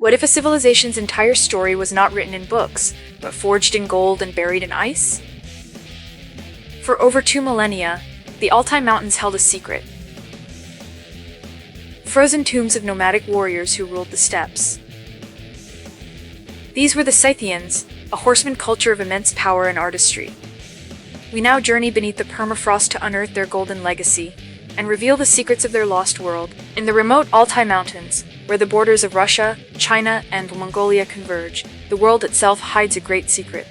What if a civilization's entire story was not written in books, but forged in gold and buried in ice? For over 2 millennia, the Altai Mountains held a secret. Frozen tombs of nomadic warriors who ruled the steppes. These were the Scythians, a horseman culture of immense power and artistry. We now journey beneath the permafrost to unearth their golden legacy and reveal the secrets of their lost world in the remote Altai Mountains, where the borders of Russia, China, and Mongolia converge. The world itself hides a great secret.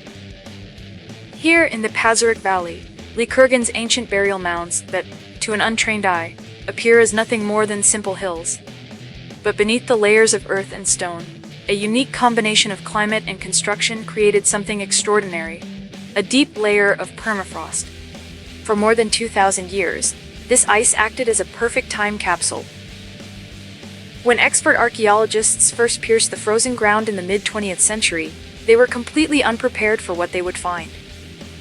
Here in the Pazyryk Valley lie Kurgans' ancient burial mounds that, to an untrained eye, appear as nothing more than simple hills. But beneath the layers of earth and stone, a unique combination of climate and construction created something extraordinary, a deep layer of permafrost. For more than 2,000 years, this ice acted as a perfect time capsule. When expert archaeologists first pierced the frozen ground in the mid-20th century, they were completely unprepared for what they would find.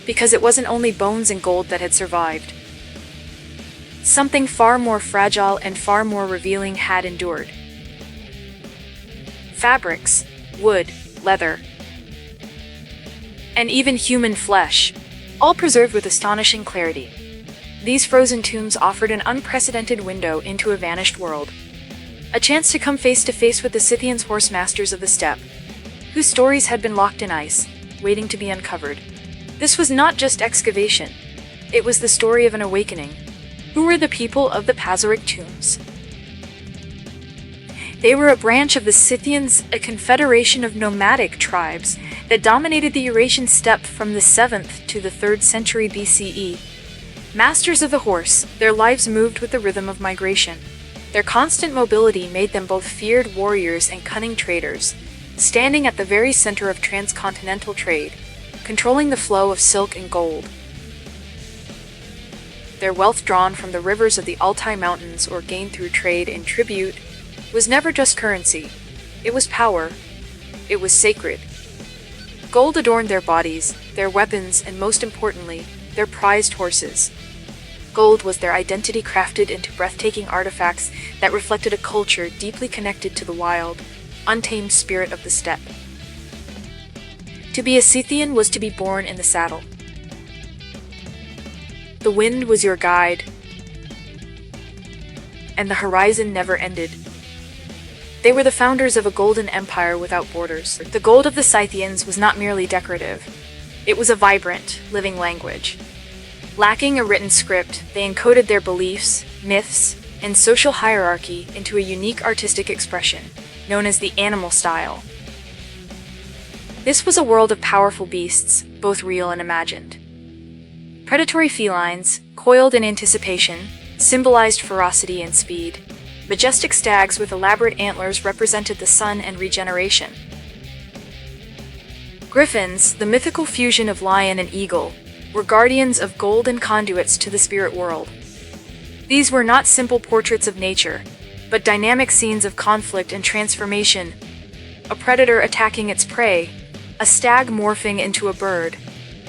Because it wasn't only bones and gold that had survived. Something far more fragile and far more revealing had endured. Fabrics, wood, leather, and even human flesh, all preserved with astonishing clarity. These frozen tombs offered an unprecedented window into a vanished world. A chance to come face to face with the Scythians horse masters of the steppe, whose stories had been locked in ice, waiting to be uncovered. This was not just excavation. It was the story of an awakening. Who were the people of the Pazyryk tombs? They were a branch of the Scythians, a confederation of nomadic tribes that dominated the Eurasian steppe from the 7th to the 3rd century BCE. Masters of the horse, their lives moved with the rhythm of migration. Their constant mobility made them both feared warriors and cunning traders, standing at the very center of transcontinental trade, controlling the flow of silk and gold. Their wealth, drawn from the rivers of the Altai Mountains or gained through trade and tribute, was never just currency. It was power. It was sacred. Gold adorned their bodies, their weapons, and most importantly, their prized horses. Gold was their identity, crafted into breathtaking artifacts that reflected a culture deeply connected to the wild, untamed spirit of the steppe. To be a Scythian was to be born in the saddle. The wind was your guide, and the horizon never ended. They were the founders of a golden empire without borders. The gold of the Scythians was not merely decorative. It was a vibrant, living language. Lacking a written script, they encoded their beliefs, myths, and social hierarchy into a unique artistic expression, known as the animal style. This was a world of powerful beasts, both real and imagined. Predatory felines, coiled in anticipation, symbolized ferocity and speed. Majestic stags with elaborate antlers represented the sun and regeneration. Griffins, the mythical fusion of lion and eagle, were guardians of gold and conduits to the spirit world. These were not simple portraits of nature, but dynamic scenes of conflict and transformation, a predator attacking its prey, a stag morphing into a bird.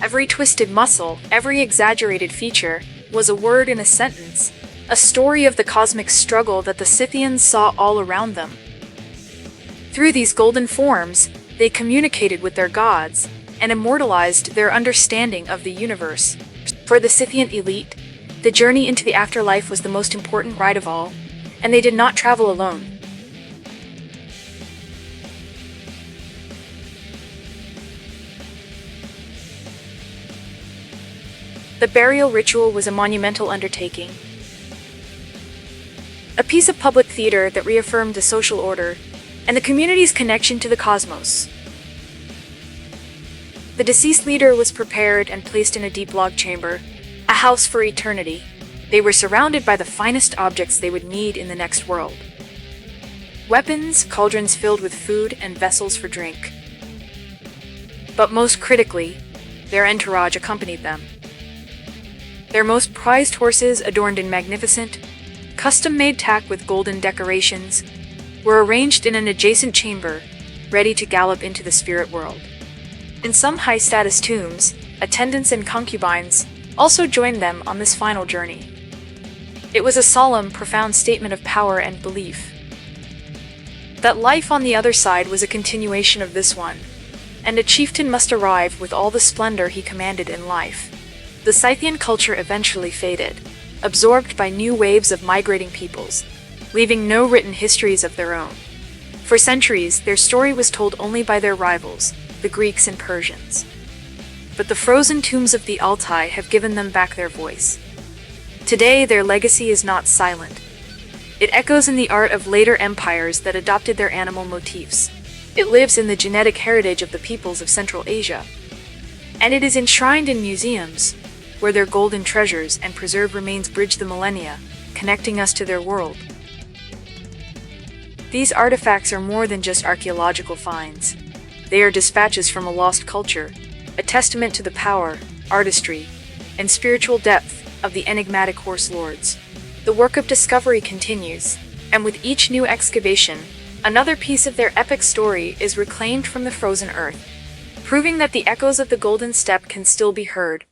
Every twisted muscle, every exaggerated feature, was a word in a sentence, a story of the cosmic struggle that the Scythians saw all around them. Through these golden forms, they communicated with their gods, and immortalized their understanding of the universe. For the Scythian elite, the journey into the afterlife was the most important ride of all, and they did not travel alone. The burial ritual was a monumental undertaking, a piece of public theater that reaffirmed the social order and the community's connection to the cosmos. The deceased leader was prepared and placed in a deep log chamber, a house for eternity. They were surrounded by the finest objects they would need in the next world. Weapons, cauldrons filled with food, and vessels for drink. But most critically, their entourage accompanied them. Their most prized horses, adorned in magnificent, custom-made tack with golden decorations, were arranged in an adjacent chamber, ready to gallop into the spirit world. In some high-status tombs, attendants and concubines also joined them on this final journey. It was a solemn, profound statement of power and belief. that life on the other side was a continuation of this one, and a chieftain must arrive with all the splendor he commanded in life. The Scythian culture eventually faded, absorbed by new waves of migrating peoples, leaving no written histories of their own. For centuries, their story was told only by their rivals, the Greeks and Persians. But the frozen tombs of the Altai have given them back their voice. Today, their legacy is not silent. It echoes in the art of later empires that adopted their animal motifs. It lives in the genetic heritage of the peoples of Central Asia. And it is enshrined in museums, where their golden treasures and preserved remains bridge the millennia, connecting us to their world. These artifacts are more than just archaeological finds. They are dispatches from a lost culture, a testament to the power, artistry, and spiritual depth of the enigmatic horse lords. The work of discovery continues, and with each new excavation, another piece of their epic story is reclaimed from the frozen earth, proving that the echoes of the Golden Steppe can still be heard,